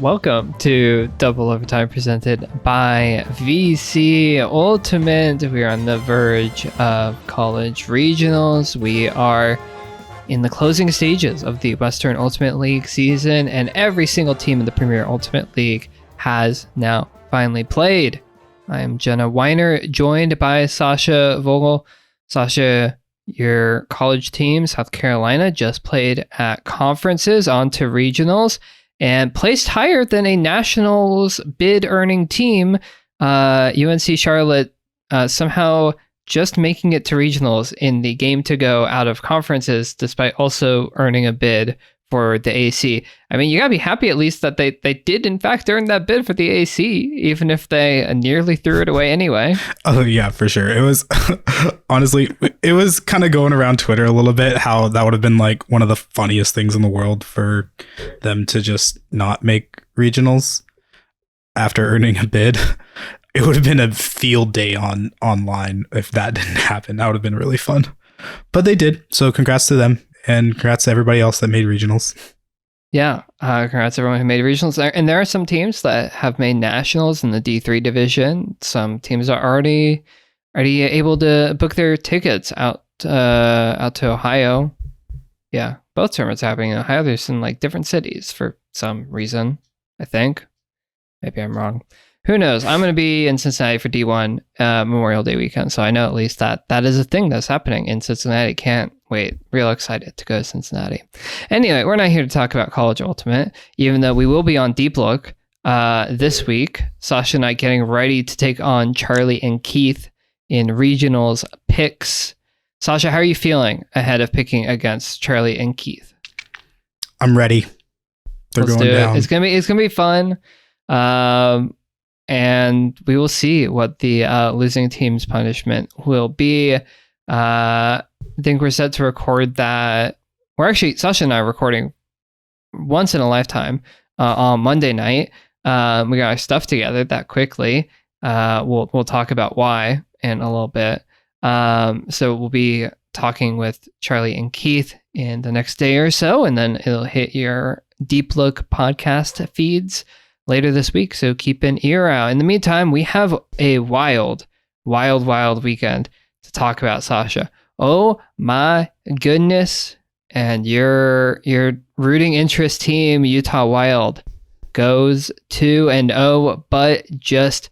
Welcome to Double Overtime presented by VC Ultimate. We are on the verge of college regionals. We are in the closing stages of the Western Ultimate League season, and every single team in the Premier Ultimate League has now finally played. I am Jenna Weiner, joined by Sascha Vogel. Sascha, your college team, South Carolina, just played at conferences on to regionals and placed higher than a nationals bid earning team, UNC Charlotte, somehow just making it to regionals in the game to go out of conferences, despite also earning a bid for the AC. I mean, you gotta be happy at least that they did in fact earn that bid for the AC, even if they nearly threw it away anyway. Oh yeah, for sure. It was honestly, it was kind of going around Twitter a little bit how that would have been like one of the funniest things in the world for them to just not make regionals after earning a bid. It would have been a field day online if that didn't happen. That would have been really fun. But they did. So congrats to them. And congrats to everybody else that made regionals. Yeah, congrats to everyone who made regionals. And there are some teams that have made nationals in the D3 division. Some teams are already able to book their tickets out to Ohio. Yeah, both tournaments are happening in Ohio. There's in like different cities for some reason, I think. Maybe I'm wrong. Who knows? I'm going to be in Cincinnati for D1 Memorial Day weekend, so I know at least that is a thing that's happening in Cincinnati. Can't wait. Real excited to go to Cincinnati. Anyway, we're not here to talk about College Ultimate, even though we will be on Deep Look this week. Sascha and I getting ready to take on Charlie and Keith in regionals picks. Sascha, how are you feeling ahead of picking against Charlie and Keith? I'm ready. They're going down. It's gonna be fun. And we will see what the losing team's punishment will be. I think we're set to record that. We're actually, Sascha and I are recording once in a lifetime on Monday night. We got our stuff together that quickly. We'll talk about why in a little bit. So we'll be talking with Charlie and Keith in the next day or so, and then it'll hit your Deep Look podcast feeds later this week, so keep an ear out. In the meantime, we have a wild weekend to talk about, Sascha. Oh my goodness. And your rooting interest team, Utah Wild, goes 2-0, but just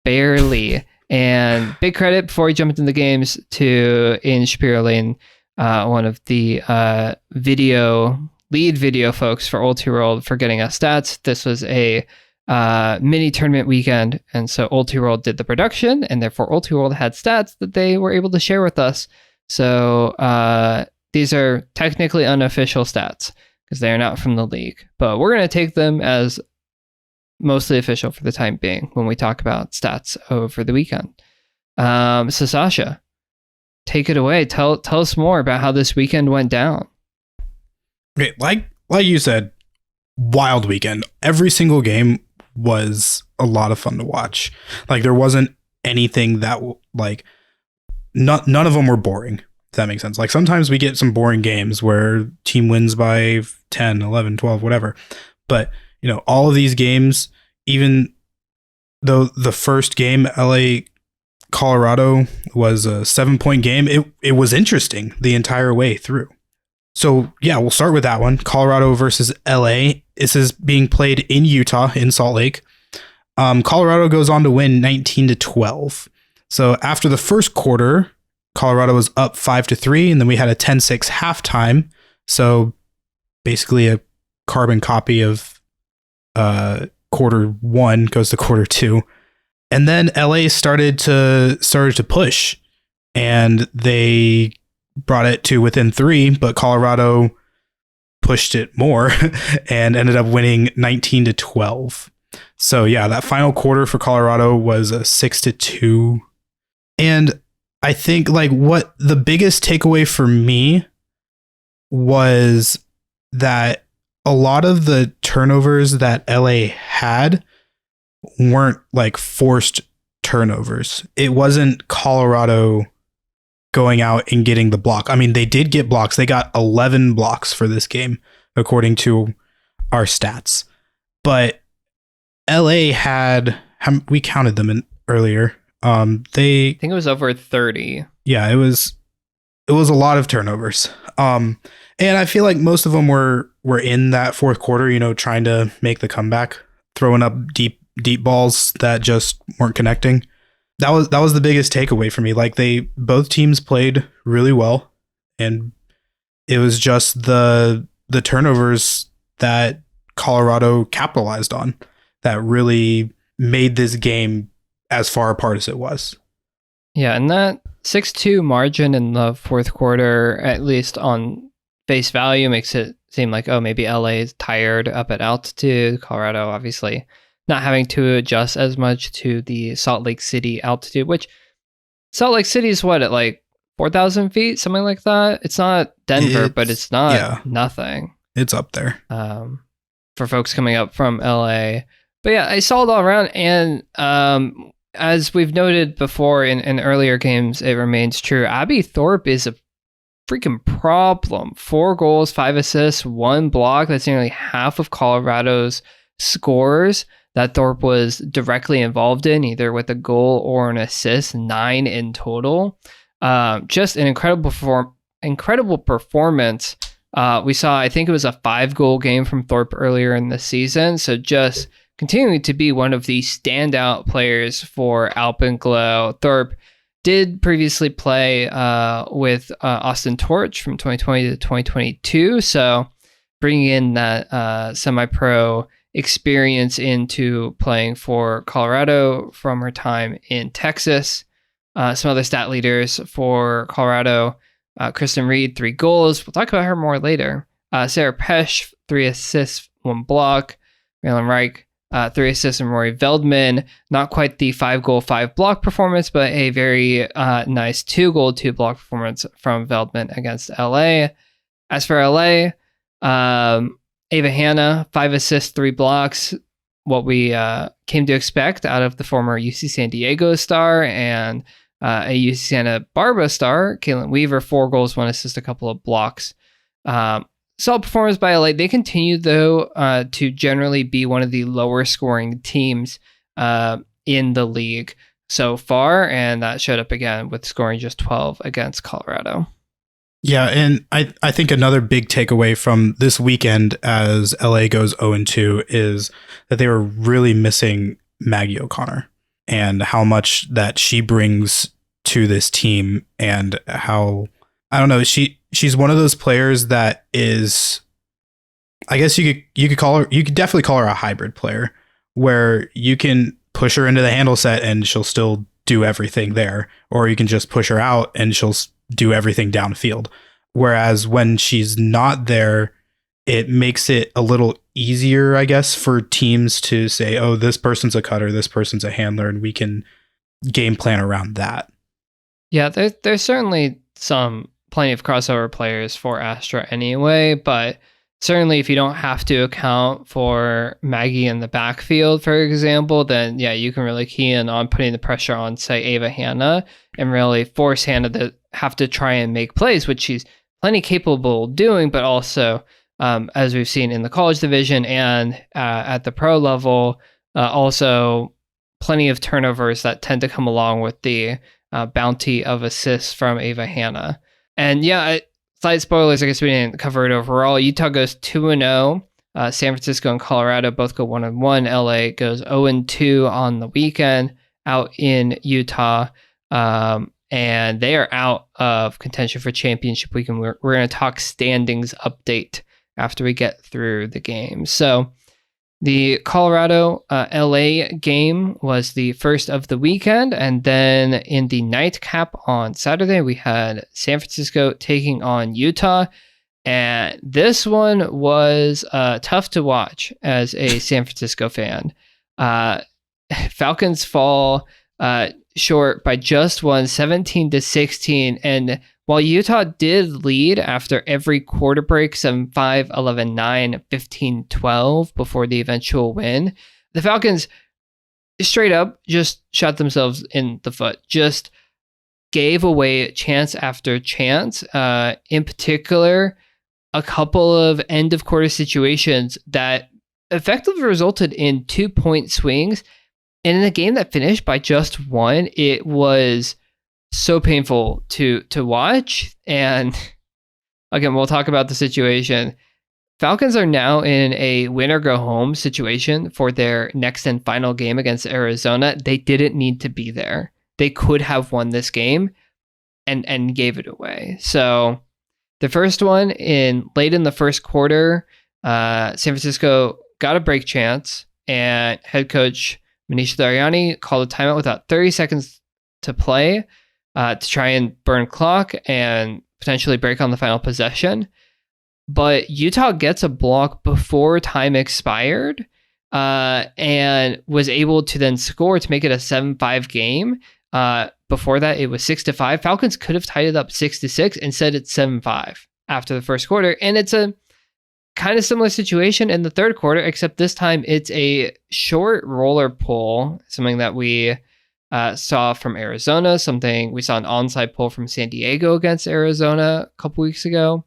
barely. And big credit before we jump into the games to Ian Shapiro Lane, one of the lead video folks for Ulti World, for getting us stats. This was a mini tournament weekend, and so Ulti World did the production, and therefore Ulti World had stats that they were able to share with us. So these are technically unofficial stats because they are not from the league, but we're going to take them as mostly official for the time being when we talk about stats over the weekend. So Sascha, take it away. Tell us more about how this weekend went down. Okay, like you said, wild weekend. Every single game was a lot of fun to watch. Like there wasn't anything that like none of them were boring. If that makes sense. Like sometimes we get some boring games where team wins by 10, 11, 12, whatever. But, you know, all of these games, even though the first game, LA Colorado, was a 7-point game, it was interesting the entire way through. So yeah, we'll start with that one. Colorado versus LA. This is being played in Utah, in Salt Lake. Colorado goes on to win 19-12. So after the first quarter, Colorado was up 5-3, and then we had a 10-6 halftime. So basically a carbon copy of quarter one goes to quarter two. And then LA started to push, and they brought it to within 3, but Colorado pushed it more and ended up winning 19-12. So yeah, that final quarter for Colorado was a 6-2. And I think like what the biggest takeaway for me was that a lot of the turnovers that LA had weren't like forced turnovers. It wasn't Colorado going out and getting the block. I mean, they did get blocks. They got 11 blocks for this game, according to our stats. but LA had, we counted them in earlier. I think it was over 30. Yeah, it was a lot of turnovers. And I feel like most of them were in that fourth quarter, trying to make the comeback, throwing up deep balls that just weren't connecting. That was the biggest takeaway for me. Like, both teams played really well, and it was just the turnovers that Colorado capitalized on that really made this game as far apart as it was. Yeah, and that 6-2 margin in the fourth quarter, at least on face value, makes it seem like, oh, maybe LA is tired up at altitude. Colorado, obviously, not having to adjust as much to the Salt Lake City altitude, which Salt Lake City is what, at like 4,000 feet, something like that? It's not Denver, but it's not nothing. It's up there. For folks coming up from LA. But yeah, I saw it all around, and as we've noted before in earlier games, it remains true. Abby Thorpe is a freaking problem. 4 goals, 5 assists, 1 block. That's nearly half of Colorado's scores that Thorpe was directly involved in, either with a goal or an assist, 9 in total. Just an incredible performance. We saw, I think it was a 5-goal game from Thorpe earlier in the season. So just continuing to be one of the standout players for Alpenglow. Thorpe did previously play with Austin Torch from 2020 to 2022. So bringing in that semi-pro experience into playing for Colorado from her time in Texas. Some other stat leaders for Colorado: Kristen Reed, 3 goals. We'll talk about her more later. Sarah Pesch, 3 assists, 1 block. Malin Reich, 3 assists, and Rory Veldman. Not quite the 5-goal, 5-block performance, but a very nice 2-goal, 2-block performance from Veldman against LA. As for LA, Ava Hanna, 5 assists, 3 blocks. What we came to expect out of the former UC San Diego star and a UC Santa Barbara star, Caitlin Weaver, 4 goals, 1 assist, a couple of blocks. Solid performance by LA. They continue, though, to generally be one of the lower scoring teams in the league so far, and that showed up again with scoring just 12 against Colorado. Yeah, and I think another big takeaway from this weekend as LA goes 0-2 is that they were really missing Maggie O'Connor and how much that she brings to this team, and how, I don't know, she's one of those players that is, I guess you could definitely call her a hybrid player, where you can push her into the handle set and she'll still do everything there, or you can just push her out and she'll do everything downfield. Whereas when she's not there, it makes it a little easier, I guess, for teams to say, oh, this person's a cutter, this person's a handler, and we can game plan around that. Yeah, there's certainly plenty of crossover players for Astra anyway, but certainly if you don't have to account for Maggie in the backfield, for example, then yeah, you can really key in on putting the pressure on, say, Ava Hanna, and really force Hanna to have to try and make plays, which she's plenty capable of doing, but also, as we've seen in the college division and at the pro level, also plenty of turnovers that tend to come along with the bounty of assists from Ava Hanna. And yeah, slight spoilers, I guess we didn't cover it overall. Utah goes 2-0. San Francisco and Colorado both go 1-1. LA goes 0-2 on the weekend out in Utah. And they are out of contention for championship weekend. We're going to talk standings update after we get through the game. So the Colorado LA game was the first of the weekend. And then in the nightcap on Saturday, we had San Francisco taking on Utah. And this one was tough to watch as a San Francisco fan. Falcons fall short by just 17-16. And while Utah did lead after every quarter break, 7-5, 11-9, 15-12 before the eventual win, the Falcons straight up just shot themselves in the foot, just gave away chance after chance. In particular, a couple of end of quarter situations that effectively resulted in 2-point swings. And in a game that finished by just one, it was so painful to watch. And again, we'll talk about the situation. Falcons are now in a win or go home situation for their next and final game against Arizona. They didn't need to be there. They could have won this game and gave it away. So the first one late in the first quarter, San Francisco got a break chance, and head coach Manish Daryani called a timeout with about 30 seconds to play to try and burn clock and potentially break on the final possession. But Utah gets a block before time expired and was able to then score to make it a 7-5 game. Before that, it was 6-5. Falcons could have tied it up 6-6. Instead, it's 7-5 after the first quarter. And it's a kind of similar situation in the third quarter, except this time it's a short roller pull, something that we saw from Arizona, something we saw an onside pull from San Diego against Arizona a couple weeks ago.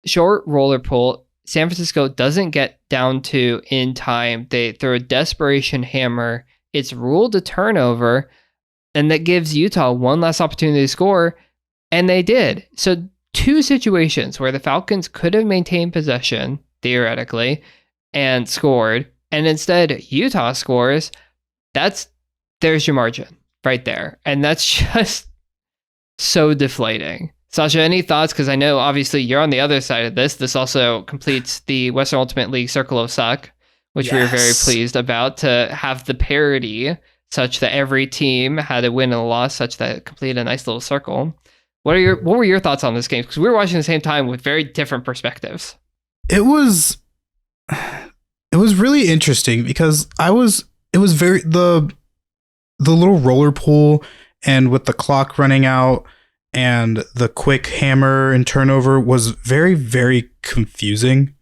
Short roller pull. San Francisco doesn't get down to in time. They throw a desperation hammer. It's ruled a turnover, and that gives Utah one last opportunity to score, and they did. So 2 situations where the Falcons could have maintained possession, theoretically, and scored, and instead Utah scores. There's your margin right there. And that's just so deflating. Sascha, any thoughts? Because I know obviously you're on the other side of this. This also completes the Western Ultimate League Circle of Suck, which we were very pleased about, to have the parity such that every team had a win and a loss, such that it completed a nice little circle. What were your thoughts on this game? Because we were watching at the same time with very different perspectives. It was really interesting because it was very the little roller pool, and with the clock running out and the quick hammer and turnover was very, very confusing.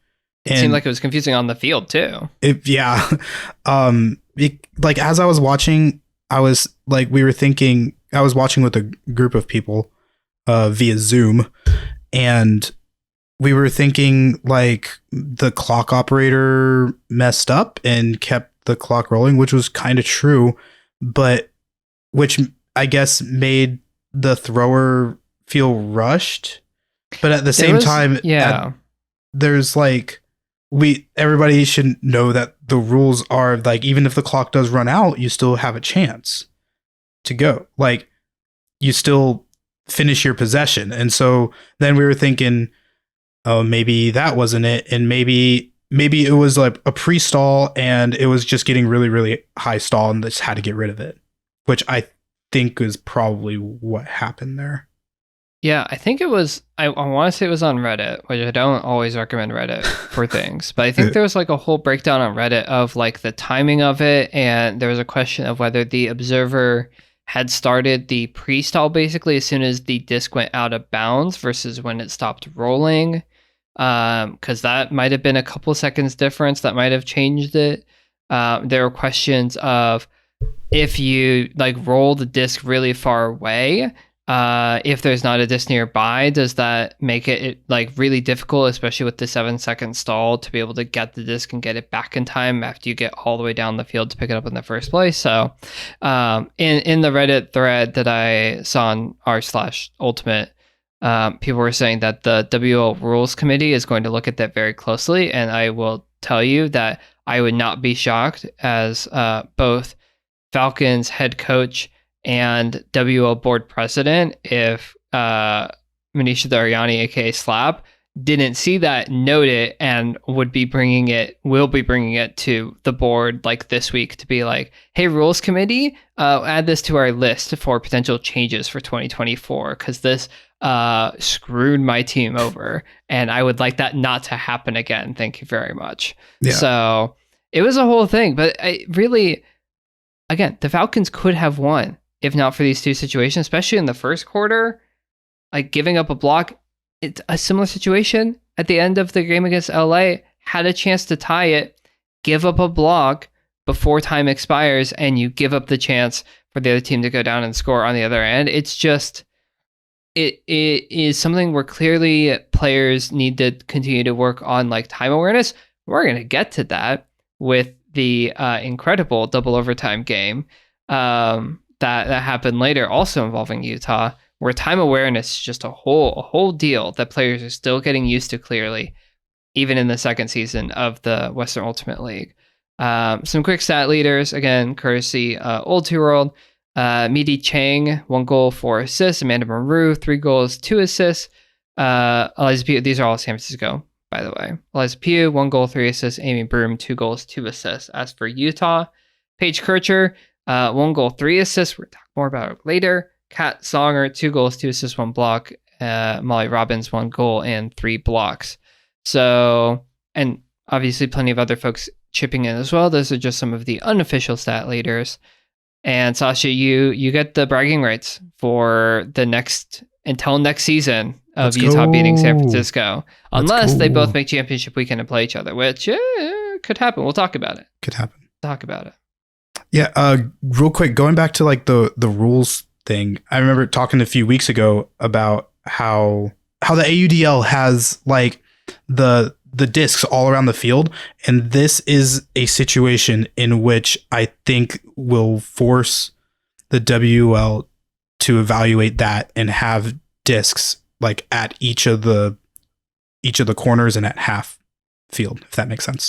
It seemed like it was confusing on the field too. Yeah. Like as I was watching, I was watching with a group of people via Zoom, and we were thinking like the clock operator messed up and kept the clock rolling, which was kind of true, but which I guess made the thrower feel rushed. But at the same time, there's like, everybody should know that the rules are like, even if the clock does run out, you still have a chance to go. Like, you still finish your possession. And so then we were thinking, oh, maybe that wasn't it. And maybe it was like a pre-stall and it was just getting really, really high stall and they just had to get rid of it, which I think is probably what happened there. Yeah, I think it was, I want to say it was on Reddit, which I don't always recommend Reddit for things, but I think there was like a whole breakdown on Reddit of like the timing of it, and there was a question of whether the observer had started the pre-stall basically as soon as the disc went out of bounds versus when it stopped rolling, because that might have been a couple seconds difference that might have changed it. There were questions of if you like roll the disc really far away, if there's not a disc nearby, does that make it like really difficult, especially with the 7-second stall, to be able to get the disc and get it back in time after you get all the way down the field to pick it up in the first place? So in the Reddit thread that I saw on r/ultimate, people were saying that the WO Rules Committee is going to look at that very closely, and I will tell you that I would not be shocked as both Falcons head coach and WO board president if Manish Daryani, aka Slap, didn't see that, note it, and will be bringing it to the board like this week to be like, hey, rules committee, add this to our list for potential changes for 2024 because this screwed my team over and I would like that not to happen again. Thank you very much. Yeah. So it was a whole thing, but I really, again, the Falcons could have won if not for these 2 situations, especially in the first quarter, like giving up a block. It's a similar situation at the end of the game against LA, had a chance to tie it, give up a block before time expires, and you give up the chance for the other team to go down and score on the other end. It's just, it is something where clearly players need to continue to work on like time awareness. We're going to get to that. with the incredible double overtime game that happened later, also involving Utah, where time awareness is just a whole deal that players are still getting used to clearly, even in the second season of the Western Ultimate League. Some quick stat leaders, again, courtesy Old Two World. Midi Chang, 1 goal, 4 assists. Amanda Maru, 3 goals, 2 assists. Eliza Pugh, these are all San Francisco, by the way. Eliza Pugh, 1 goal, 3 assists. Amy Broom, 2 goals, 2 assists. As for Utah, Paige Kircher, 1 goal, 3 assists. We'll talk more about it later. Kat Songer, 2 goals, 2 assists, 1 block. Molly Robbins, 1 goal and 3 blocks. So, and obviously plenty of other folks chipping in as well. Those are just some of the unofficial stat leaders. And Sascha, you get the bragging rights for the next season of Utah beating San Francisco, unless they both make championship weekend and play each other, which could happen. We'll talk about it. Talk about it. Yeah. Real quick, going back to like the rules thing, I remember talking a few weeks ago about how the AUDL has like the discs all around the field, and this is a situation in which I think will force the WL to evaluate that and have discs like at each of the corners and at half field, if that makes sense.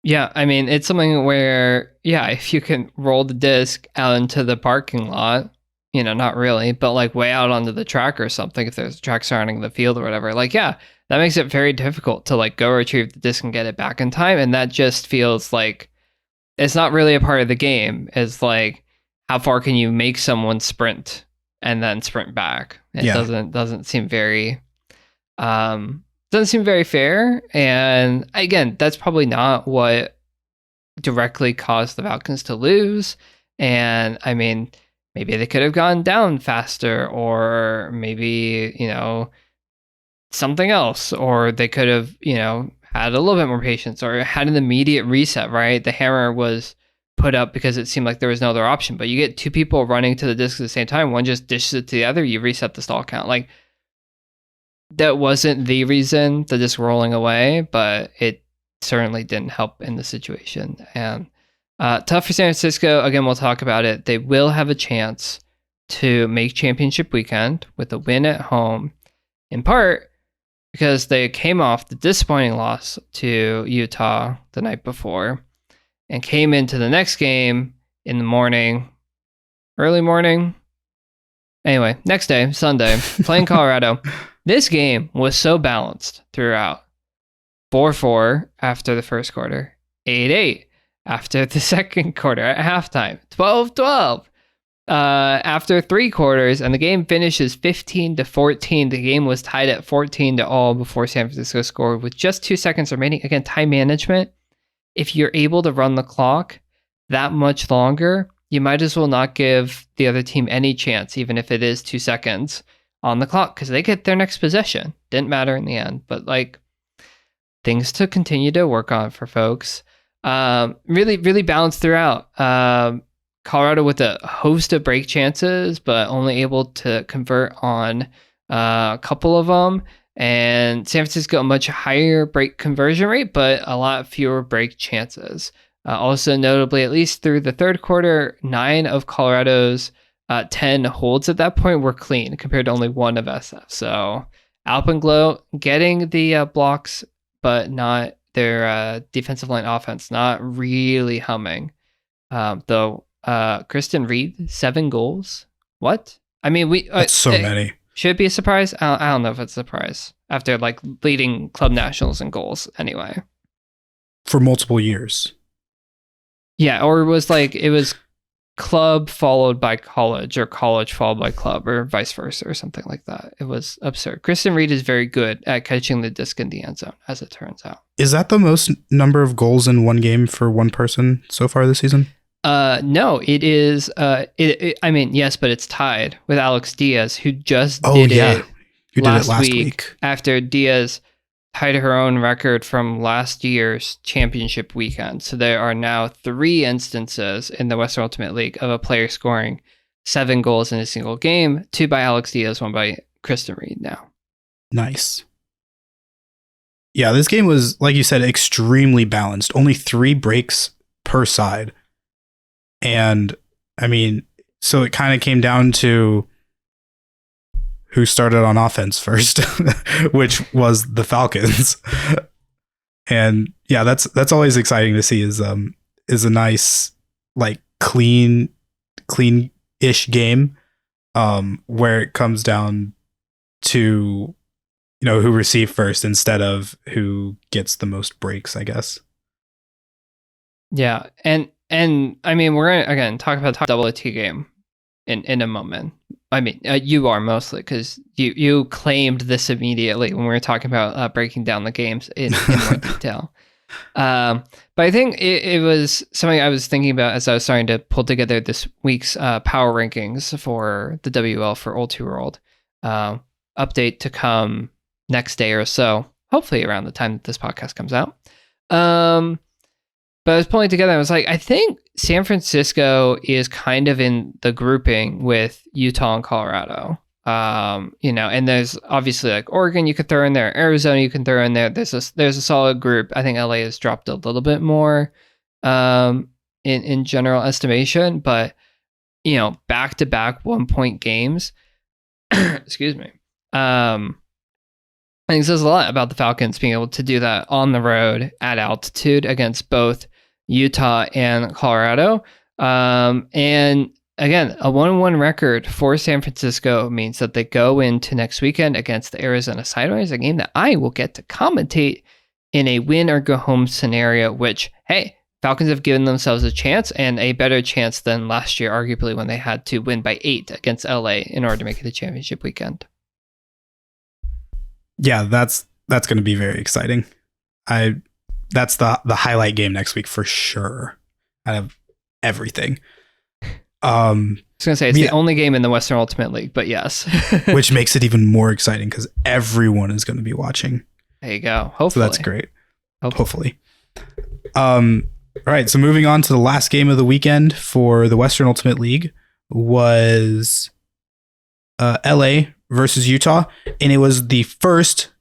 Yeah, I mean, it's something where, if you can roll the disc out into the parking lot, not really, but like way out onto the track or something, if there's a track surrounding the field or whatever, that makes it very difficult to like go retrieve the disc and get it back in time. And that just feels like it's not really a part of the game. It's like, how far can you make someone sprint and then sprint back? It doesn't seem very fair. And again, that's probably not what directly caused the Falcons to lose. And I mean, maybe they could have gone down faster, or maybe, something else, or they could have, had a little bit more patience or had an immediate reset, right? The hammer was put up because it seemed like there was no other option, but you get 2 people running to the disc at the same time. One just dishes it to the other. You reset the stall count. Like, that wasn't the reason, the disc rolling away, but it certainly didn't help in the situation. And tough for San Francisco. Again, we'll talk about it. They will have a chance to make championship weekend with a win at home, in part because they came off the disappointing loss to Utah the night before and came into the next game in the morning, early morning. Anyway, next day, Sunday, playing Colorado. This game was so balanced throughout. 4-4 after the first quarter, 8-8 after the second quarter at halftime, 12-12 after 3 quarters, and the game finishes 15-14. The game was tied at 14-all before San Francisco scored with just 2 seconds remaining. Again, time management. If you're able to run the clock that much longer, you might as well not give the other team any chance, even if it is 2 seconds on the clock, because they get their next possession. Didn't matter in the end, but like, things to continue to work on for folks. Really balanced throughout. Colorado with a host of break chances, but only able to convert on a couple of them. And San Francisco, a much higher break conversion rate, but a lot fewer break chances. Also notably, at least through the third quarter, 9 of Colorado's 10 holds at that point were clean compared to only 1 of SF. So Alpenglow getting the blocks, but not their defensive line offense, not really humming. Though Kristen Reed, 7 goals. What? I mean, that's so many. Should it be a surprise? I don't know if it's a surprise after like leading club nationals in goals anyway. For multiple years. Yeah, or it was club followed by college, or college followed by club, or vice versa, or something like that. It was absurd. Kristen Reed is very good at catching the disc in the end zone, as it turns out. Is that the most number of goals in one game for one person so far this season? No, it is. I mean, yes, but it's tied with Alex Diaz, who just did it last week after Diaz tied her own record from last year's championship weekend. So there are now 3 instances in the Western Ultimate League of a player scoring 7 goals in a single game. 2 by Alex Diaz, 1 by Kristen Reed now. Nice. Yeah, this game was, like you said, extremely balanced. Only 3 breaks per side. And I mean, so it kind of came down to who started on offense first, which was the Falcons. And yeah, that's always exciting to see is a nice, like, clean-ish game where it comes down to, you know, who received first instead of who gets the most breaks, I guess. Yeah, and I mean, we're gonna again talk about the double T game in a moment. I mean, you are mostly because you claimed this immediately when we were talking about breaking down the games in more detail. But I think it was something I was thinking about as I was starting to pull together this week's power rankings for the WL for Old 2 World. Update to come next day or so, hopefully around the time that this podcast comes out. But I was pulling together, I was like, I think San Francisco is kind of in the grouping with Utah and Colorado. You know, and there's obviously like Oregon you could throw in there, Arizona you can throw in there. There's a solid group. I think LA has dropped a little bit more in general estimation, but you know, back-to-back 1-point games. Excuse me. I think it says a lot about the Falcons being able to do that on the road at altitude against both Utah and Colorado. And again, a 1-1 record for San Francisco means that they go into next weekend against the Arizona Sideways, a game that I will get to commentate in a win or go home scenario, which, hey, Falcons have given themselves a chance, and a better chance than last year, arguably, when they had to win by 8 against LA in order to make it a championship weekend. Yeah, that's going to be very exciting. That's the highlight game next week for sure. Out of everything. I was gonna say it's the only game in the Western Ultimate League, but yes, which makes it even more exciting because everyone is going to be watching. There you go. Hopefully, so that's great. Hopefully. All right. So moving on to the last game of the weekend for the Western Ultimate League was LA versus Utah, and it was the first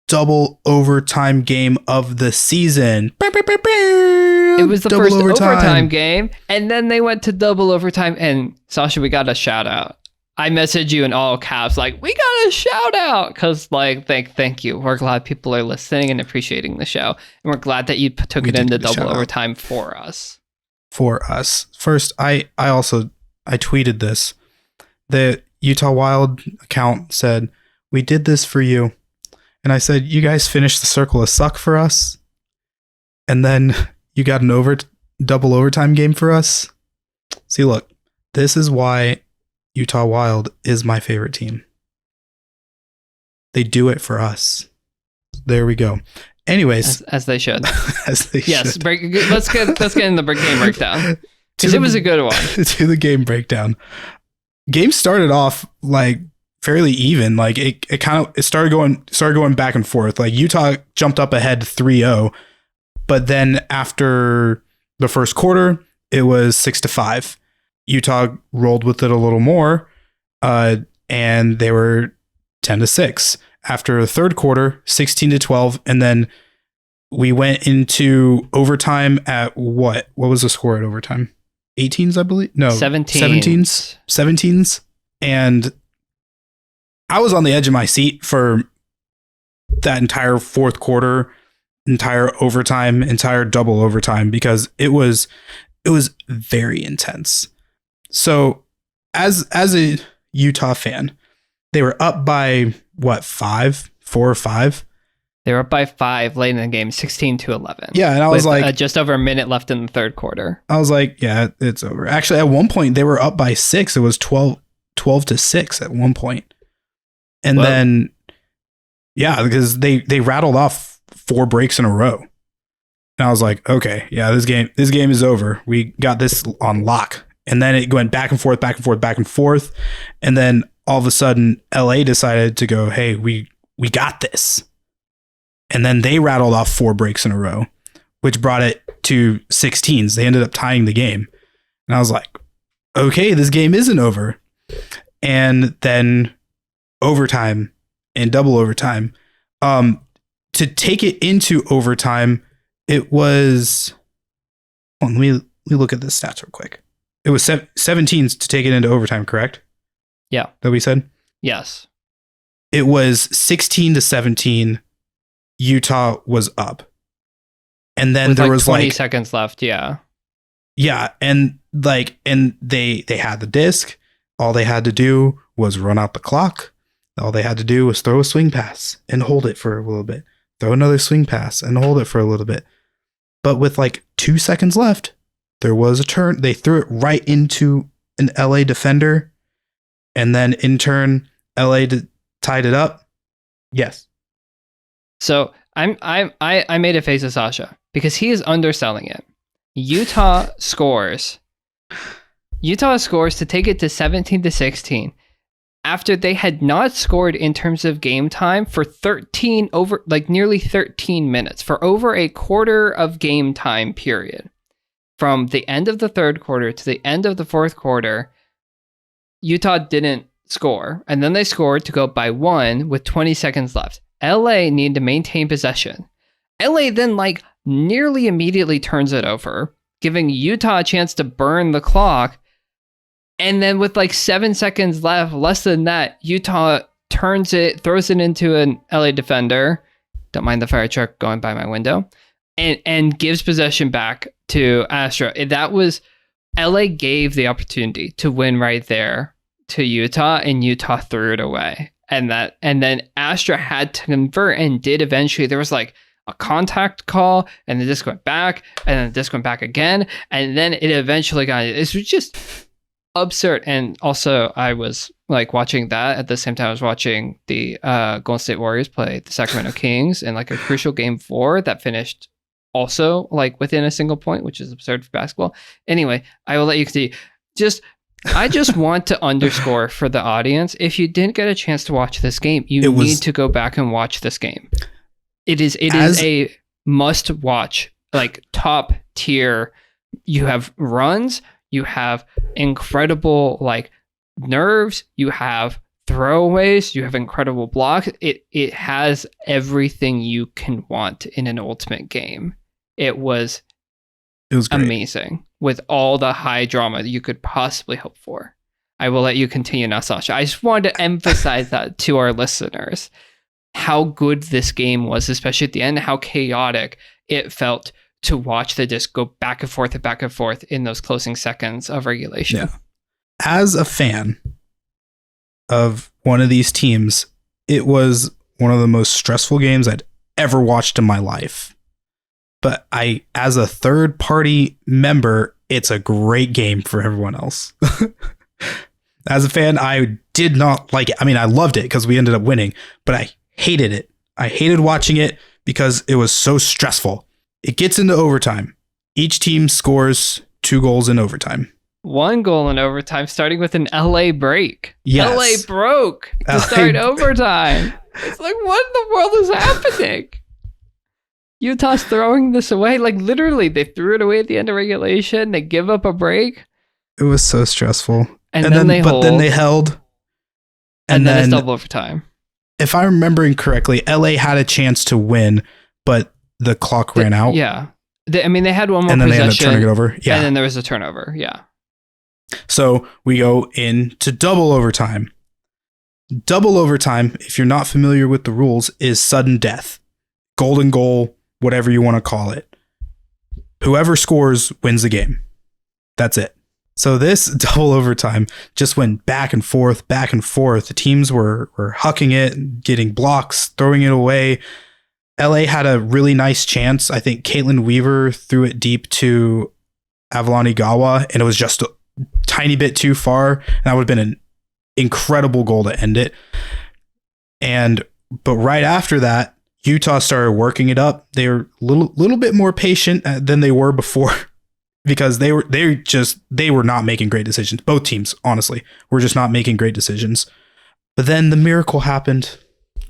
double overtime game of the season. It was the first overtime game, and then they went to double overtime. And Sascha, we got a shout out. I messaged you in all caps, like, we got a shout out, because like, thank you. We're glad people are listening and appreciating the show, and we're glad that you took it into double overtime for us. For us, first, I tweeted this. The Utah Wild account said, "We did this for you," and I said, "You guys finished the circle of suck for us, and then you got an double overtime game for us." See, look, this is why Utah Wild is my favorite team. They do it for us. There we go. Anyways, as they should. As they yes, should. Let's get in the game breakdown, because it was a good one. To the game breakdown. Game started off like fairly even. Like it started going back and forth. Like Utah jumped up ahead 3-0, but then after the first quarter, it was 6-5. Utah rolled with it a little more, and they were 10-6. After the third quarter, 16-12, and then we went into overtime at what? What was the score at overtime? 18s, I believe. No, 17s. 17s. And I was on the edge of my seat for that entire fourth quarter, entire overtime, entire double overtime, because it was very intense. So as a Utah fan, they were up by what, 4 or 5? They were up by 5 late in the game, 16-11. Yeah, and I was like, just over a minute left in the third quarter. I was like, yeah, it's over. Actually, at one point they were up by 6. It was 12-6 at one point. And then, yeah, because they rattled off 4 breaks in a row. And I was like, okay, yeah, this game is over. We got this on lock. And then it went back and forth, back and forth, back and forth. And then all of a sudden, LA decided to go, hey, we got this. And then they rattled off 4 breaks in a row, which brought it to 16s. They ended up tying the game. And I was like, okay, this game isn't over. And then overtime and double overtime. to take it into overtime, it was. Hold on, let me look at the stats real quick. It was 17 to take it into overtime, correct? Yeah. That we said? Yes. It was 16-17. Utah was up. And then with there like was 20 like seconds left. Yeah. Yeah, and they had the disc. All they had to do was run out the clock. All they had to do was throw a swing pass and hold it for a little bit. Throw another swing pass and hold it for a little bit. But with like 2 seconds left, there was a turn. They threw it right into an LA defender, and then in turn, LA tied it up. Yes. So I made a face at Sascha because he is underselling it. Utah scores to take it to 17-16 after they had not scored in terms of game time for nearly 13 minutes, for over a quarter of game time period. From the end of the third quarter to the end of the fourth quarter, Utah didn't score, and then they scored to go up by 1 with 20 seconds left. LA needed to maintain possession. LA then nearly immediately turns it over, giving Utah a chance to burn the clock. And then with 7 seconds left, less than that, Utah throws it into an LA defender. Don't mind the fire truck going by my window. And gives possession back to Astra. That was, LA gave the opportunity to win right there to Utah, and Utah threw it away. And then Astra had to convert and did eventually. There was a contact call, and the disc went back, and then the disc went back again, and then it eventually got it. It was just absurd. And also, I was watching that at the same time I was watching the Golden State Warriors play the Sacramento Kings in a crucial game 4 that finished also within a single point, which is absurd for basketball. Anyway, I will let you see. I just want to underscore for the audience, if you didn't get a chance to watch this game, you need to go back and watch this game. It is a must watch, top tier. You have runs, you have incredible nerves, you have throwaways, you have incredible blocks. It has everything you can want in an ultimate game. It was great. Amazing, with all the high drama that you could possibly hope for. I will let you continue now, Sascha. I just wanted to emphasize that to our listeners, how good this game was, especially at the end, how chaotic it felt to watch the disc go back and forth in those closing seconds of regulation. Yeah. As a fan of one of these teams, it was one of the most stressful games I'd ever watched in my life. But as a third party member, it's a great game for everyone else. As a fan, I did not like it. I mean, I loved it because we ended up winning, but I hated it. I hated watching it because it was so stressful. It gets into overtime. Each team scores 2 goals in overtime. 1 goal in overtime, starting with an LA break. Yes. LA broke to start overtime. It's what in the world is happening? Utah's throwing this away. Literally, they threw it away at the end of regulation. They give up a break. It was so stressful. And then they hold. But then they held. And then it's double overtime. If I'm remembering correctly, LA had a chance to win, but the clock ran out. Yeah. They had one more possession. And then they ended up turning it over. Yeah. And then there was a turnover. Yeah. So we go into double overtime. Double overtime, if you're not familiar with the rules, is sudden death. Golden goal, whatever you want to call it. Whoever scores wins the game. That's it. So this double overtime just went back and forth, back and forth. The teams were hucking it, getting blocks, throwing it away. LA had a really nice chance. I think Caitlin Weaver threw it deep to Avalon Igawa, and it was just a tiny bit too far. And that would have been an incredible goal to end it. But right after that, Utah started working it up. They were a little bit more patient than they were before, because they were not making great decisions. Both teams, honestly, were just not making great decisions. But then the miracle happened.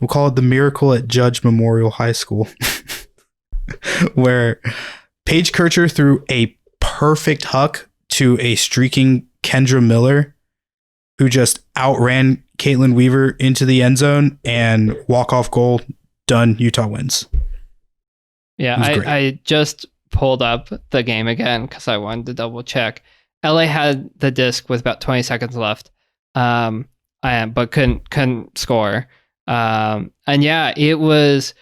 We'll call it the miracle at Judge Memorial High School, where Paige Kircher threw a perfect huck to a streaking Kendra Miller, who just outran Caitlin Weaver into the end zone, and walk-off goal. Done. Utah wins. Yeah, It was great. I just pulled up the game again because I wanted to double check. LA had the disc with about 20 seconds left, but couldn't score. And yeah, it was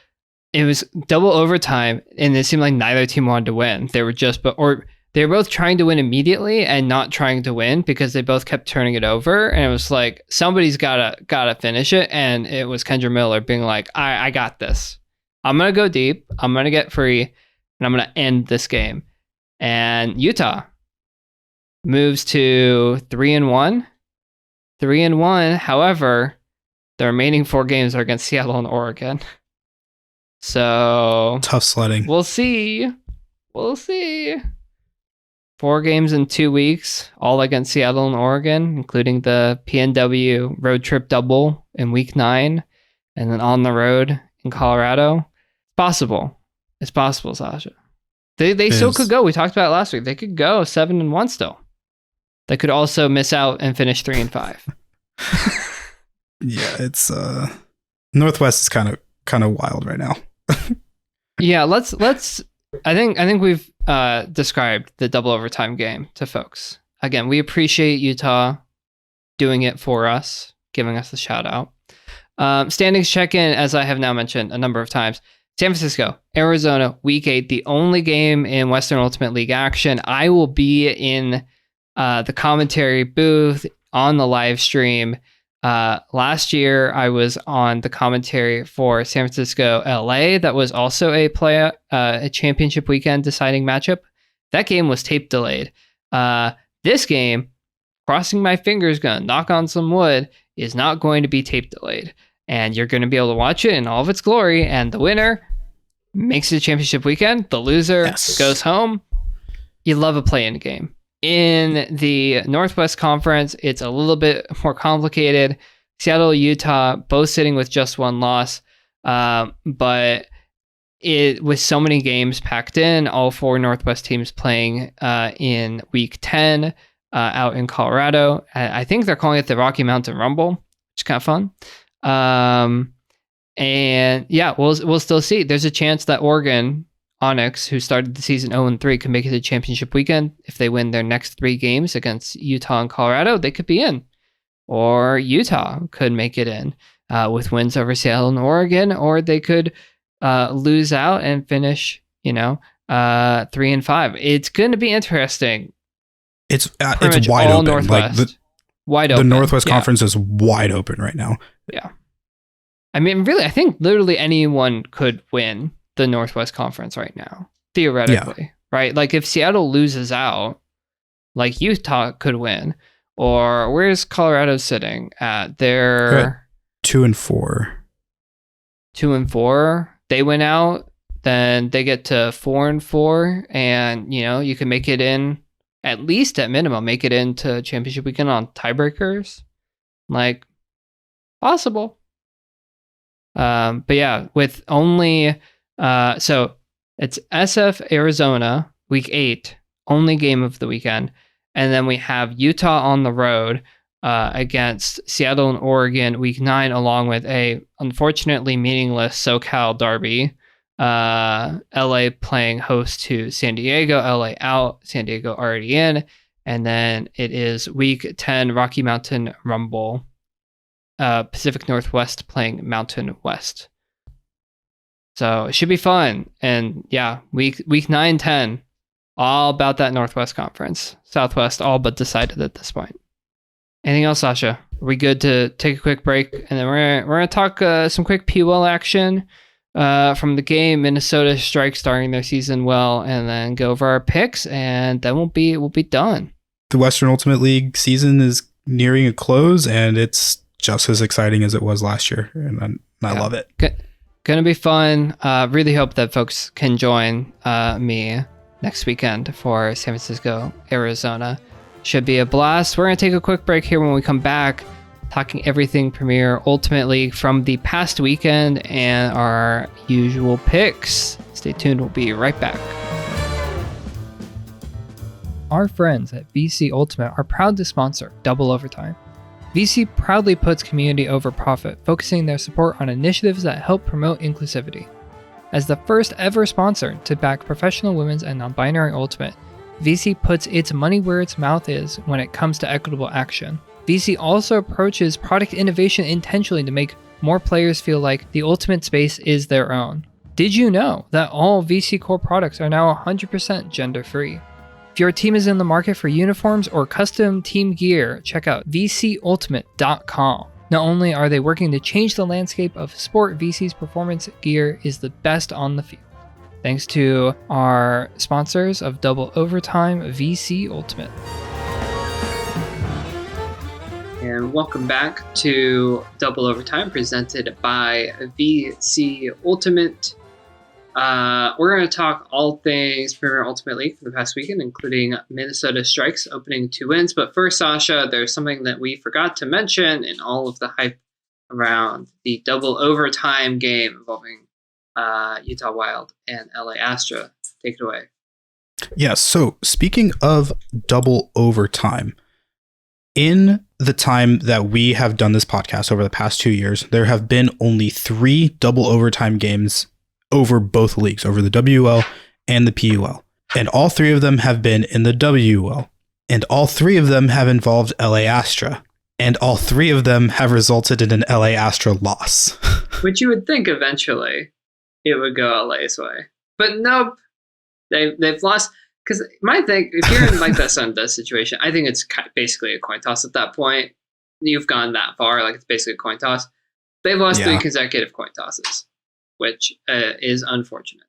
double overtime, and it seemed like neither team wanted to win. They were they were both trying to win immediately and not trying to win because they both kept turning it over. And it was like somebody's gotta finish it, and it was Kendra Miller being like, I got this. I'm gonna go deep. I'm gonna get free, and I'm gonna end this game. And Utah moves to 3-1. 3-1. However, the remaining 4 games are against Seattle and Oregon. So Tough sledding. We'll see. 4 games in 2 weeks, all against Seattle and Oregon, including the PNW road trip double in week 9, and then on the road in Colorado. It's possible, Sascha. They still could go. We talked about it last week. They could go 7-1 still. They could also miss out and finish 3-5. Yeah, it's Northwest is kind of wild right now. Yeah, let's. I think we've described the double overtime game to folks. Again, we appreciate Utah doing it for us, giving us the shout out. Standings check-in, as I have now mentioned a number of times. San Francisco, Arizona, Week 8, the only game in Western Ultimate League action. I will be in the commentary booth on the live stream. Last year, I was on the commentary for San Francisco, LA. That was also a championship weekend deciding matchup. That game was tape delayed. This game, crossing my fingers, gonna knock on some wood, is not going to be tape delayed. And you're going to be able to watch it in all of its glory. And the winner makes it a championship weekend. The loser goes home. You love a play-in game. In the Northwest Conference, it's a little bit more complicated. Seattle, Utah, both sitting with just 1 loss. But with so many games packed in, all 4 Northwest teams playing in Week 10 out in Colorado. I think they're calling it the Rocky Mountain Rumble, which is kind of fun. And yeah, we'll still see. There's a chance that Oregon Onyx, who started the season 0-3, can make it a championship weekend. If they win their next 3 games against Utah and Colorado, they could be in. Or Utah could make it in with wins over Seattle and Oregon, or they could lose out and finish, 3-5. It's going to be interesting. It's wide open. Northwest, like wide open. The Northwest Conference is wide open right now. Yeah. I mean, really, I think literally anyone could win the Northwest Conference right now, theoretically, right? Like if Seattle loses out, like Utah could win. Or where's Colorado sitting at? They're 2-4. 2-4. They win out, then they get to 4-4, and you can make it in, at least at minimum, make it into championship weekend on tiebreakers. Like possible. But yeah, with only so it's SF Arizona week 8, only game of the weekend, and then we have Utah on the road against Seattle and Oregon week 9, along with a unfortunately meaningless SoCal derby. LA playing host to San Diego. LA out, San Diego already in, and then it is week 10 Rocky Mountain Rumble. Pacific Northwest playing Mountain West. So it should be fun. And yeah, week 9, 10, all about that Northwest Conference. Southwest all but decided at this point. Anything else, Sascha? Are we good to take a quick break? And then we're gonna talk some quick PWell action from the game. Minnesota Strike starting their season well, and then go over our picks, and then we'll be done. The Western Ultimate League season is nearing a close, and it's just as exciting as it was last year, and I love it. Gonna be fun. Really hope that folks can join me next weekend for San Francisco, Arizona. Should be a blast. We're gonna take a quick break here. When we come back, talking everything Premier Ultimate League from the past weekend and our usual picks. Stay tuned. We'll be right back. Our friends at VC Ultimate are proud to sponsor Double Overtime. VC proudly puts community over profit, focusing their support on initiatives that help promote inclusivity. As the first ever sponsor to back professional women's and non-binary Ultimate, VC puts its money where its mouth is when it comes to equitable action. VC also approaches product innovation intentionally to make more players feel like the Ultimate space is their own. Did you know that all VC core products are now 100% gender-free? If your team is in the market for uniforms or custom team gear, check out VCUltimate.com. Not only are they working to change the landscape of sport, VC's performance gear is the best on the field. Thanks to our sponsors of Double Overtime, VC Ultimate. And welcome back to Double Overtime, presented by VC Ultimate. We're going to talk all things Premier Ultimate League for the past weekend, including Minnesota Strikes opening 2 wins. But first, Sascha, there's something that we forgot to mention in all of the hype around the Double Overtime game involving Utah Wild and LA Astra. Take it away. Yeah, so speaking of Double Overtime, in the time that we have done this podcast over the past 2 years, there have been only 3 Double Overtime games over both leagues, over the WL and the PUL. And all 3 of them have been in the WL. And all 3 of them have involved LA Astra. And all 3 of them have resulted in an LA Astra loss. Which you would think eventually it would go LA's way. But nope. They've lost. Because my thing, if you're in like that Sun Dust situation, I think it's basically a coin toss at that point. You've gone that far. Like, it's basically a coin toss. They've lost 3 consecutive coin tosses, which is unfortunate.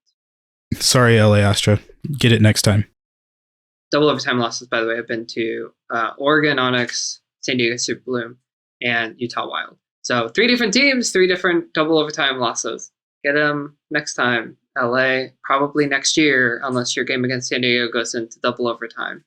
Sorry, LA Astra. Get it next time. Double Overtime losses, by the way, have been to Oregon Onyx, San Diego Super Bloom, and Utah Wild. So 3 different teams, 3 different Double Overtime losses. Get them next time. LA, probably next year, unless your game against San Diego goes into Double Overtime.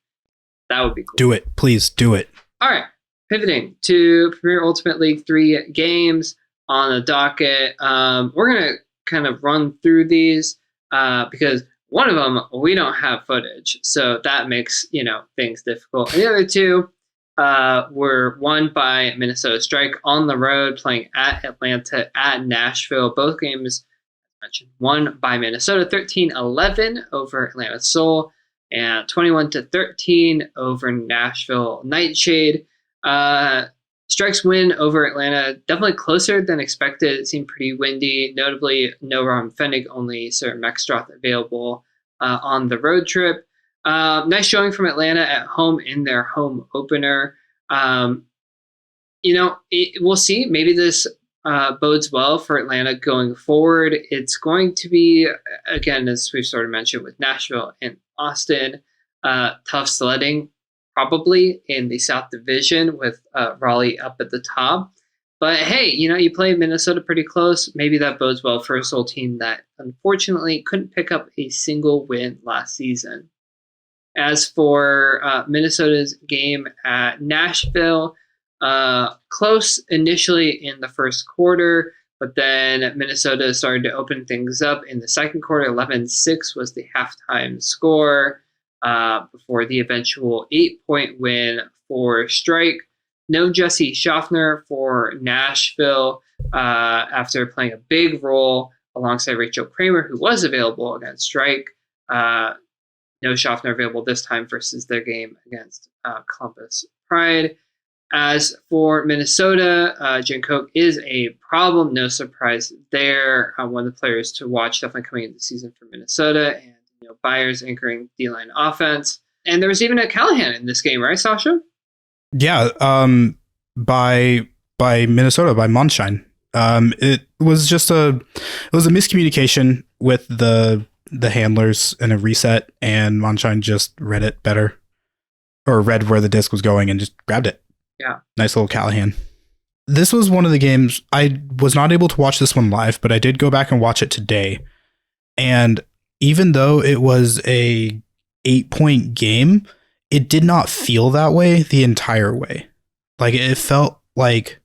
That would be cool. Do it. Please do it. All right. Pivoting to Premier Ultimate League 3 games on the docket. We're going to kind of run through these because one of them, we don't have footage. So that makes, things difficult. And the other 2 were won by Minnesota Strike on the road, playing at Atlanta, at Nashville. Both games mentioned won by Minnesota 13-11 over Atlanta Soul and 21-13 over Nashville Nightshade. Strike's win over Atlanta definitely closer than expected. It seemed pretty windy. Notably, no Ron Fennig, only Sir Mexstroth available on the road trip. Nice showing from Atlanta at home in their home opener. We'll see. Maybe this bodes well for Atlanta going forward. It's going to be, again, as we've sort of mentioned with Nashville and Austin, tough sledding, probably in the South Division with Raleigh up at the top. But hey, you play Minnesota pretty close. Maybe that bodes well for a Soul team that unfortunately couldn't pick up a single win last season. As for Minnesota's game at Nashville, close initially in the first quarter, but then Minnesota started to open things up in the second quarter. 11-6 was the halftime score before the eventual 8-point win for Strike. No Jesse Schaffner for Nashville after playing a big role alongside Rachel Kramer, who was available against Strike. No Schaffner available this time versus their game against Columbus Pride. As for Minnesota, Jen Koch is a problem. No surprise there. One of the players to watch definitely coming into the season for Minnesota. And Byers anchoring D-line offense. And there was even a Callahan in this game, right, Sascha? Yeah, by Minnesota, by Monshine. It was a miscommunication with the handlers and a reset, and Monshine just read it better, or read where the disc was going and just grabbed it. Yeah. Nice little Callahan. This was one of the games, I was not able to watch this one live, but I did go back and watch it today. And even though it was a 8-point game, it did not feel that way the entire way. Like, it felt like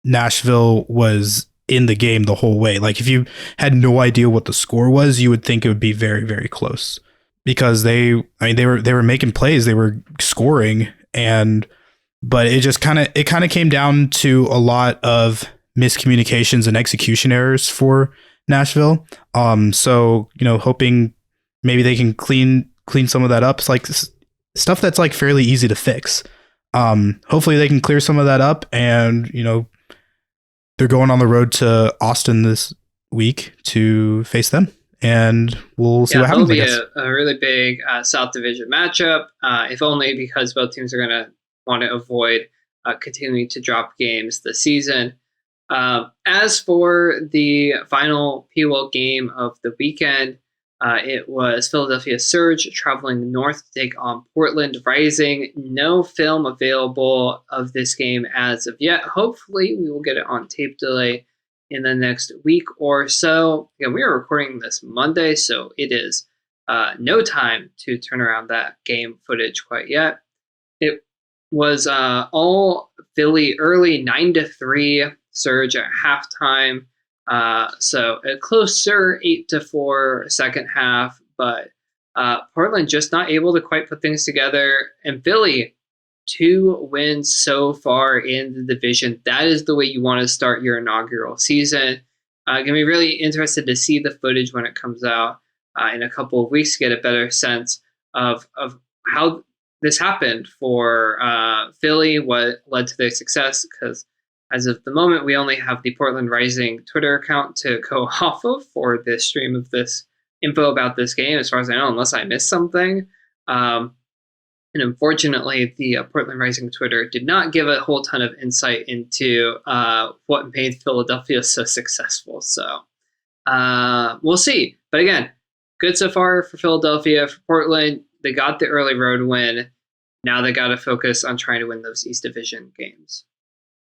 Nashville was in the game the whole way. Like, if you had no idea what the score was, you would think it would be very, very close, because they were making plays, they were scoring, but it kind of came down to a lot of miscommunications and execution errors for Nashville. So hoping maybe they can clean some of that up. It's like stuff that's like fairly easy to fix. Hopefully they can clear some of that up, and they're going on the road to Austin this week to face them, and we'll see what happens. It'll be a really big South Division matchup, if only because both teams are going to want to avoid continuing to drop games this season. As for the final PWL game of the weekend, it was Philadelphia Surge traveling north to take on Portland Rising. No film available of this game as of yet. Hopefully, we will get it on tape delay in the next week or so. Again, we are recording this Monday, so it is no time to turn around that game footage quite yet. It was all Philly early, 9-3 Surge at halftime. So a closer 8-4 second half, but Portland just not able to quite put things together. And Philly, 2 wins so far in the division. That is the way you want to start your inaugural season. Going to be really interested to see the footage when it comes out in a couple of weeks to get a better sense of how this happened for Philly, what led to their success, because as of the moment, we only have the Portland Rising Twitter account to go off of for the stream of this info about this game, as far as I know, unless I missed something. And unfortunately, the Portland Rising Twitter did not give a whole ton of insight into what made Philadelphia so successful. So we'll see. But again, good so far for Philadelphia. For Portland, they got the early road win. Now they got to focus on trying to win those East Division games.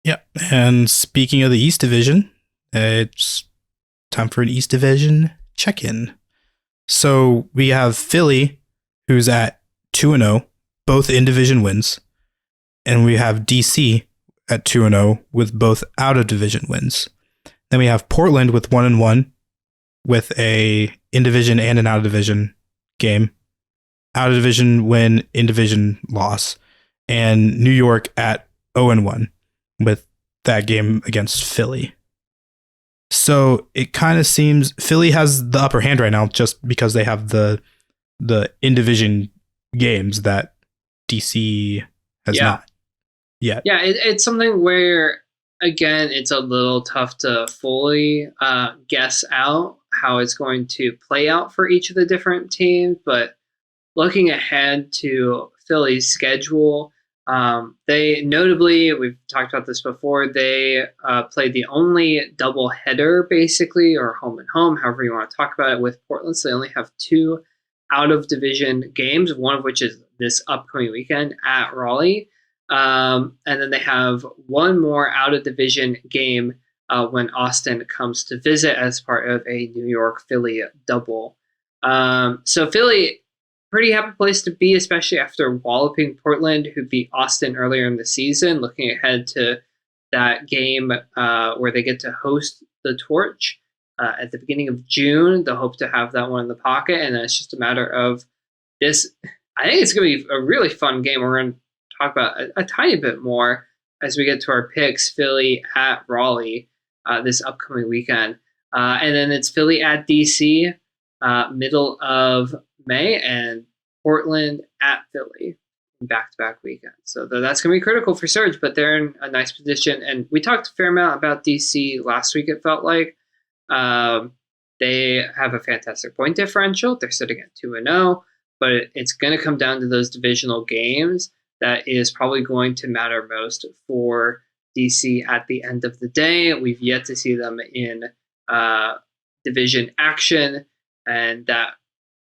Yeah, and speaking of the East Division, it's time for an East Division check-in. So we have Philly, who's at 2-0, both in-division wins, and we have DC at 2-0 with both out-of-division wins. Then we have Portland with 1-1 with a in-division and an out-of-division game, out-of-division win, in-division loss, and New York at 0-1. With that game against Philly. So it kind of seems Philly has the upper hand right now just because they have the in-division games that DC has not yet. Yeah, it's something where, again, it's a little tough to fully guess out how it's going to play out for each of the different teams. But looking ahead to Philly's schedule, they notably, we've talked about this before, they played the only double header, basically, or home and home, however you want to talk about it, with Portland. So they only have 2 out-of-division games, one of which is this upcoming weekend at Raleigh. And then they have one more out-of-division game when Austin comes to visit as part of a New York-Philly double. So Philly, pretty happy place to be, especially after walloping Portland, who beat Austin earlier in the season. Looking ahead to that game where they get to host the Torch at the beginning of June. They'll hope to have that one in the pocket, and then it's just a matter of this. I think it's going to be a really fun game. We're going to talk about a tiny bit more as we get to our picks. Philly at Raleigh this upcoming weekend. And then it's Philly at DC middle of May, and Portland at Philly in back-to-back weekends. So that's going to be critical for Surge, but they're in a nice position. And we talked a fair amount about DC last week, it felt like. They have a fantastic point differential. They're sitting at 2-0, but it's going to come down to those divisional games. That is probably going to matter most for DC at the end of the day. We've yet to see them in division action, and that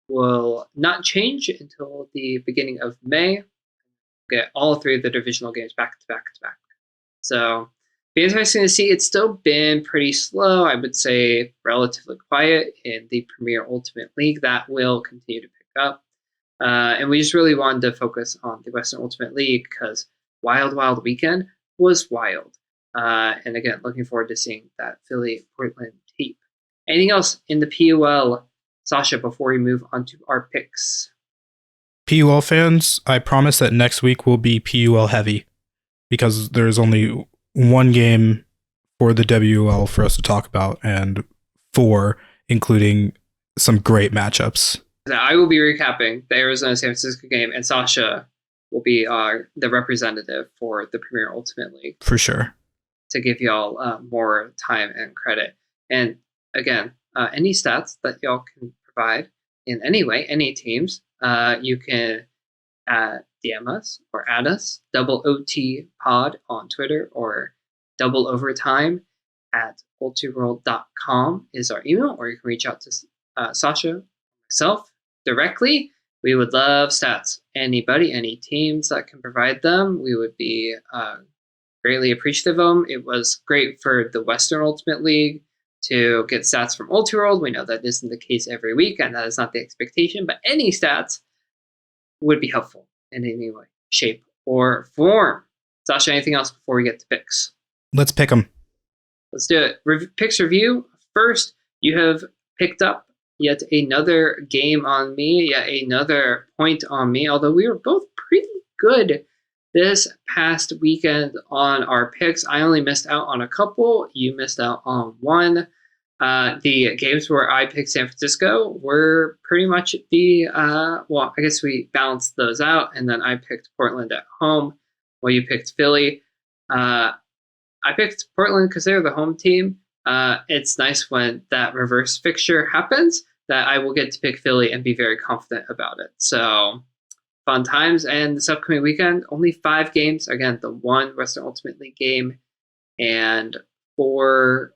will not change until the beginning of May. Get all 3 of the divisional games back to back to back. So be interesting to see. It's still been pretty slow. I would say relatively quiet in the Premier Ultimate League. That will continue to pick up. And we just really wanted to focus on the Western Ultimate League because Wild Weekend was wild. And again, looking forward to seeing that Philly-Portland tape. Anything else in the PUL, Sascha, before we move on to our picks? PUL fans, I promise that next week will be PUL heavy because there's only one game for the WUL for us to talk about, and 4, including some great matchups. Now, I will be recapping the Arizona-San Francisco game, and Sascha will be the representative for the Premier Ultimate League. For sure. To give y'all more time and credit. And again, any stats that y'all can provide in any way, any teams, you can DM us or add us, Double OT Pod on Twitter, or Double Overtime at ultiworld.com is our email, or you can reach out to Sascha, myself, directly. We would love stats. Anybody, any teams that can provide them, we would be greatly appreciative of them. It was great for the Western Ultimate League to get stats from Ultiworld. We know that isn't the case every week, and that is not the expectation, but any stats would be helpful in any way, shape, or form. Sascha, anything else before we get to picks? Let's pick them. Let's do it. Picks review. First, you have picked up yet another game on me, yet another point on me, although we were both pretty good this past weekend on our picks. I only missed out on a couple. You missed out on one. The games where I picked San Francisco were pretty much I guess we balanced those out, and then I picked Portland at home while you picked Philly. I picked Portland because they're the home team. It's nice when that reverse fixture happens that I will get to pick Philly and be very confident about it. So fun times. And this upcoming weekend, only 5 games. Again, the 1 Western Ultimate League game and 4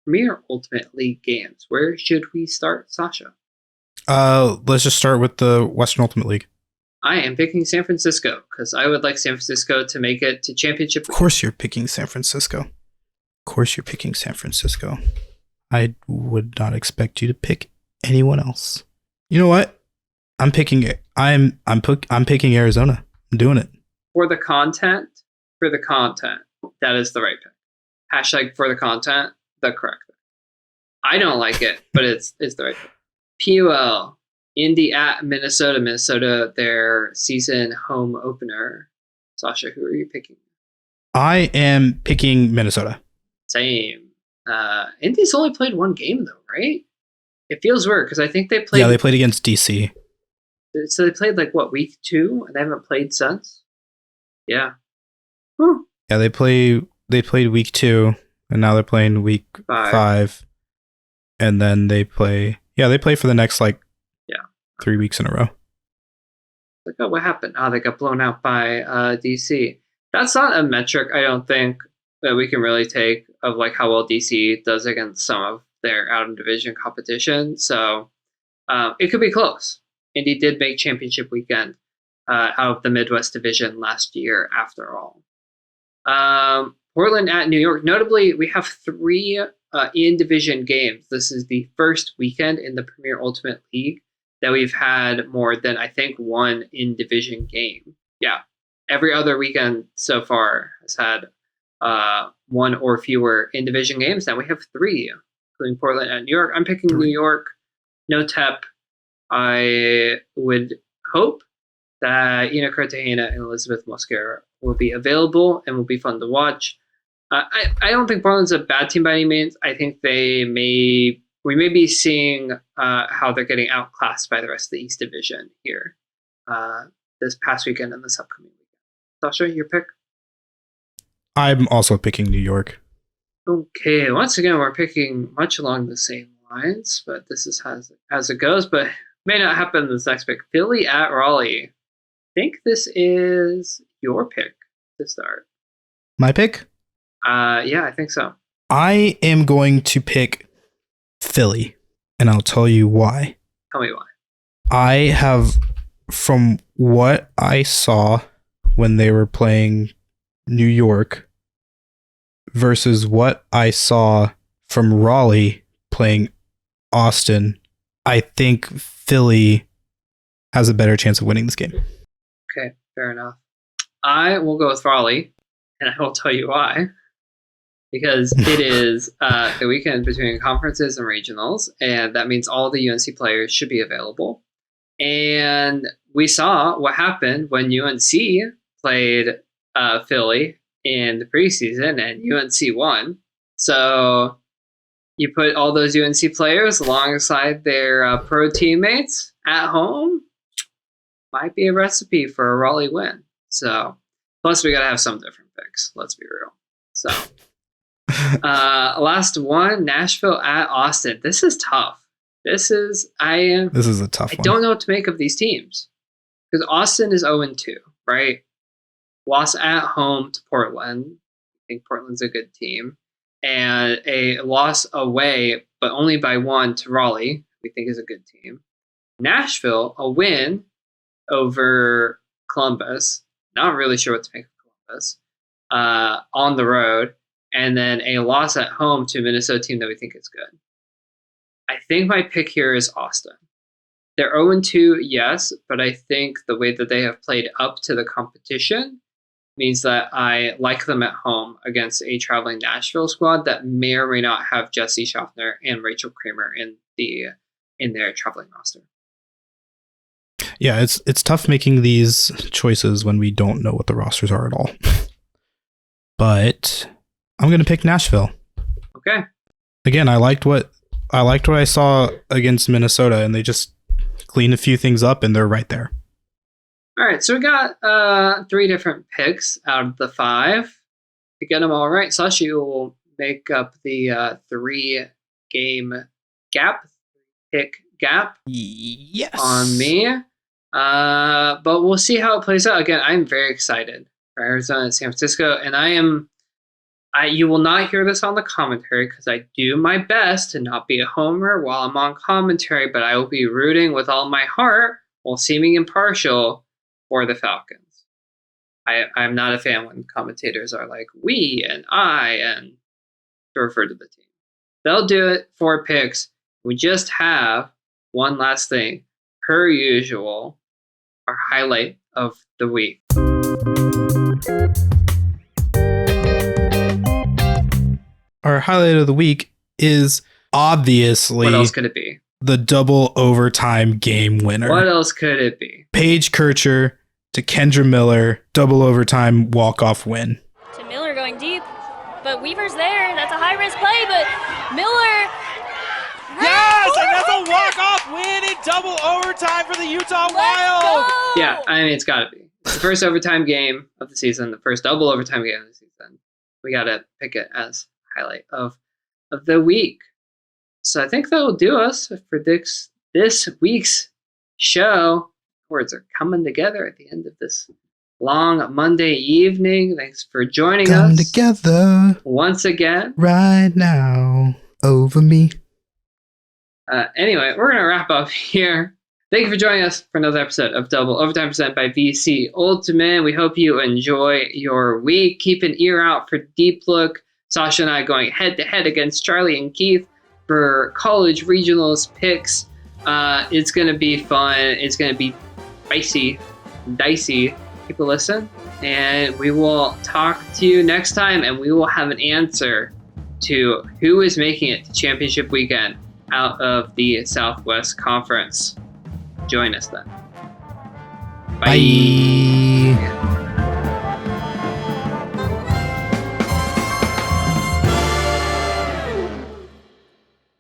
Premier Ultimate League games. Where should we start, Sascha? Let's just start with the Western Ultimate League. I am picking San Francisco because I would like San Francisco to make it to championship. Of course you're picking San Francisco. I would not expect you to pick anyone else. You know what? I'm picking it. I'm picking Arizona. I'm doing it. For the content, that is the right pick. Hashtag for the content, the correct pick. I don't like it, but it's the right pick. PUL, Indy at Minnesota. Minnesota, their season home opener. Sascha, who are you picking? I am picking Minnesota. Same. Indy's only played 1 game, though, right? It feels weird because I think they played. Yeah, they played against DC. So they played week 2, and they haven't played since. Yeah. Yeah, they played week 2, and now they're playing week 5. And then they play for the next 3 weeks in a row. What happened? They got blown out by DC. That's not a metric, I don't think, that we can really take of how well DC does against some of their out of division competition. So it could be close. Indy did make championship weekend out of the Midwest Division last year, after all. Portland at New York. Notably, we have 3 in-division games. This is the first weekend in the Premier Ultimate League that we've had more than, I think, 1 in-division game. Yeah. Every other weekend so far has had 1 or fewer in-division games. Now we have 3, including Portland and New York. I'm picking New York. No Tep. I would hope that Ina Cartagena and Elizabeth Mosquera will be available and will be fun to watch. I don't think Portland's a bad team by any means. I think we may be seeing how they're getting outclassed by the rest of the East Division here this past weekend and this upcoming weekend. Sascha, your pick? I'm also picking New York. Okay, once again, we're picking much along the same lines, but this is as it goes, but may not happen in this next pick. Philly at Raleigh. I think this is your pick to start. My pick? Yeah, I think so. I am going to pick Philly, and I'll tell you why. Tell me why. I have, from what I saw when they were playing New York versus what I saw from Raleigh playing Austin, I think Philly has a better chance of winning this game. Okay, fair enough. I will go with Raleigh, and I will tell you why. Because it is the weekend between conferences and regionals, and that means all the UNC players should be available. And we saw what happened when UNC played Philly in the preseason, and UNC won. So You put all those UNC players alongside their pro teammates at home. Might be a recipe for a Raleigh win. So, plus we got to have some different picks. Let's be real. So, last one, Nashville at Austin. This is tough. This is a tough one. I don't know what to make of these teams because Austin is 0-2, right? Loss at home to Portland. I think Portland's a good team. And a loss away, but only by 1 to Raleigh, we think is a good team. Nashville, a win over Columbus. Not really sure what to make of Columbus. On the road. And then a loss at home to a Minnesota team that we think is good. I think my pick here is Austin. They're 0-2, yes, but I think the way that they have played up to the competition means that I like them at home against a traveling Nashville squad that may or may not have Jesse Schaffner and Rachel Kramer in their traveling roster. Yeah, it's tough making these choices when we don't know what the rosters are at all. But I'm going to pick Nashville. Okay. Again, I liked what I saw against Minnesota, and they just cleaned a few things up, and they're right there. All right, so we got 3 different picks out of the 5. If you get them all right, Sascha will make up the 3-game pick gap yes. on me. But we'll see how it plays out. Again, I'm very excited for Arizona and San Francisco, and you will not hear this on the commentary because I do my best to not be a homer while I'm on commentary, but I will be rooting with all my heart while seeming impartial for the Falcons. I'm not a fan when commentators are like, we and I, and to refer to the team. They'll do it 4 picks. We just have one last thing. Per usual, our highlight of the week. Our highlight of the week is obviously... What else could it be? The double overtime game winner. What else could it be? Paige Kircher to Kendra Miller, double overtime walk-off win. To Miller going deep, but Weaver's there. That's a high-risk play, but Miller... Yes, and that's a walk-off win in double overtime for the Utah Wild. Yeah, I mean, it's got to be. It's the first overtime game of the season, the first double overtime game of the season. We got to pick it as highlight of the week. So I think that will do us for this week's show. Words are coming together at the end of this long Monday evening. Thanks for joining us. Come together once again. Right now, over me. Anyway, we're going to wrap up here. Thank you for joining us for another episode of Double Overtime presented by VC Ultimate. We hope you enjoy your week. Keep an ear out for Deep Look. Sascha and I going head-to-head against Charlie and Keith for college regionals picks. It's going to be fun. It's going to be dicey. Keep a listen. And we will talk to you next time, and we will have an answer to who is making it to championship weekend out of the Southwest Conference. Join us then. Bye. Bye.